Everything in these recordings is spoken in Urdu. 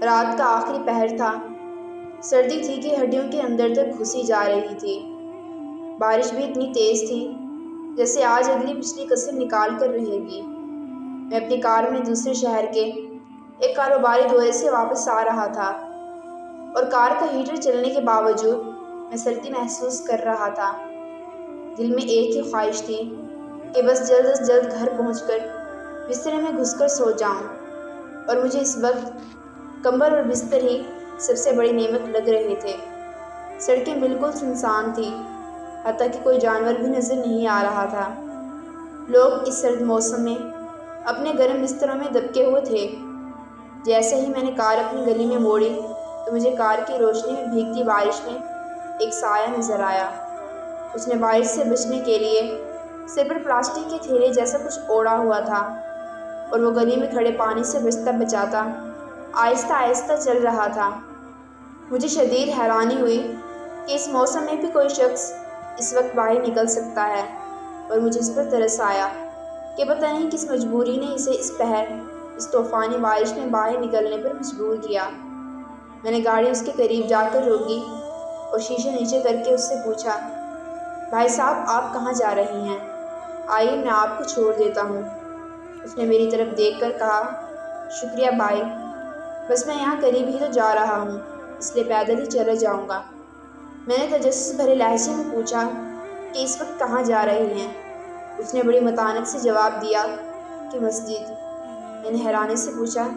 رات کا آخری پہر تھا۔ سردی تھی کہ ہڈیوں کے اندر تک گھسی جا رہی تھی۔ بارش بھی اتنی تیز تھی جیسے آج اگلی پچھلی قسم نکال کر رہے گی۔ میں اپنی کار میں دوسرے شہر کے ایک کاروباری دورے سے واپس آ رہا تھا اور کار کا ہیٹر چلنے کے باوجود میں سردی محسوس کر رہا تھا۔ دل میں ایک ہی خواہش تھی کہ بس جلد از جلد گھر پہنچ کر بسترے میں گھس کر سو جاؤں، اور مجھے اس وقت کمبل اور بستر ہی سب سے بڑی نعمت لگ رہے تھے۔ سڑکیں بالکل سنسان تھیں، حتیٰ کہ کوئی جانور بھی نظر نہیں آ رہا تھا۔ لوگ اس سرد موسم میں اپنے گرم بستروں میں دبکے ہوئے تھے۔ جیسے ہی میں نے کار اپنی گلی میں موڑی تو مجھے کار کی روشنی میں بھیگتی بارش میں ایک سایہ نظر آیا۔ اس نے بارش سے بچنے کے لیے سر پر پلاسٹک کے تھیلے جیسا کچھ اوڑھا ہوا تھا، اور وہ گلی میں کھڑے پانی سے بچتا بچاتا آہستہ آہستہ چل رہا تھا۔ مجھے شدید حیرانی ہوئی کہ اس موسم میں بھی کوئی شخص اس وقت باہر نکل سکتا ہے، اور مجھے اس پر ترس آیا کہ پتہ نہیں کس مجبوری نے اسے اس پہر، اس طوفانی بارش میں باہر نکلنے پر مجبور کیا۔ میں نے گاڑی اس کے قریب جا کر روکی اور شیشے نیچے کر کے اس سے پوچھا، بھائی صاحب آپ کہاں جا رہے ہیں؟ آئیے میں آپ کو چھوڑ دیتا ہوں۔ اس نے میری طرف دیکھ کر کہا، شکریہ بھائی، بس میں یہاں قریب ہی تو جا رہا ہوں، اس لیے پیدل ہی چلا جاؤں گا۔ میں نے تجسس بھرے لہجے میں پوچھا کہ اس وقت کہاں جا رہے ہیں؟ اس نے بڑی متانت سے جواب دیا کہ مسجد۔ میں نے حیرانی سے پوچھا،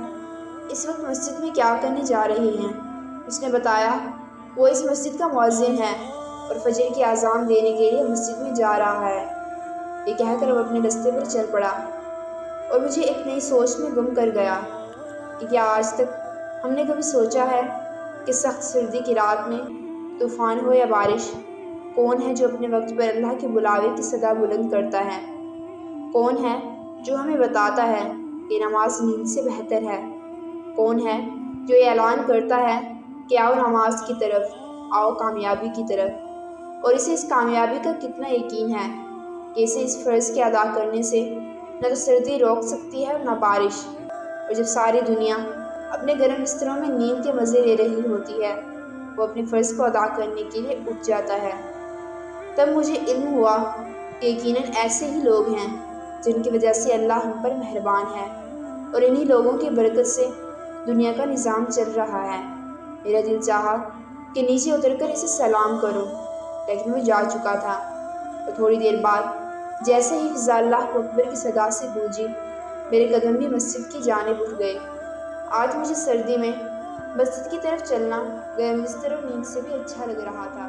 اس وقت مسجد میں کیا کرنے جا رہے ہیں؟ اس نے بتایا وہ اس مسجد کا مؤذن ہے اور فجر کی اذان دینے کے لیے مسجد میں جا رہا ہے۔ یہ کہہ کر وہ اپنے رستے پر چل پڑا، اور مجھے ایک نئی سوچ میں گم کر گیا کہ کیا آج تک ہم نے کبھی سوچا ہے کہ سخت سردی کی رات میں طوفان ہو یا بارش، کون ہے جو اپنے وقت پر اللہ کے بلاوے کی صدا بلند کرتا ہے؟ کون ہے جو ہمیں بتاتا ہے کہ نماز نیند سے بہتر ہے؟ کون ہے جو یہ اعلان کرتا ہے کہ آؤ نماز کی طرف، آؤ کامیابی کی طرف؟ اور اسے اس کامیابی کا کتنا یقین ہے کہ اسے اس فرض کے ادا کرنے سے نہ تو سردی روک سکتی ہے اور نہ بارش؟ اور جب ساری دنیا اپنے گرم بستروں میں نیند کے مزے لے رہی ہوتی ہے، وہ اپنے فرض کو ادا کرنے کے لیے اٹھ جاتا ہے۔ تب مجھے علم ہوا کہ یقیناً ایسے ہی لوگ ہیں جن کی وجہ سے اللہ ہم پر مہربان ہے، اور انہی لوگوں کی برکت سے دنیا کا نظام چل رہا ہے۔ میرا دل چاہا کہ نیچے اتر کر اسے سلام کروں، لیکن وہ جا چکا تھا، اور تھوڑی دیر بعد جیسے ہی فضا اللہ اکبر کی صدا سے گونجی، میرے قدم بھی مسجد کی جانب اٹھ گئے۔ آج مجھے سردی میں مسجد کی طرف چلنا گرم بستر اور نیند سے بھی اچھا لگ رہا تھا۔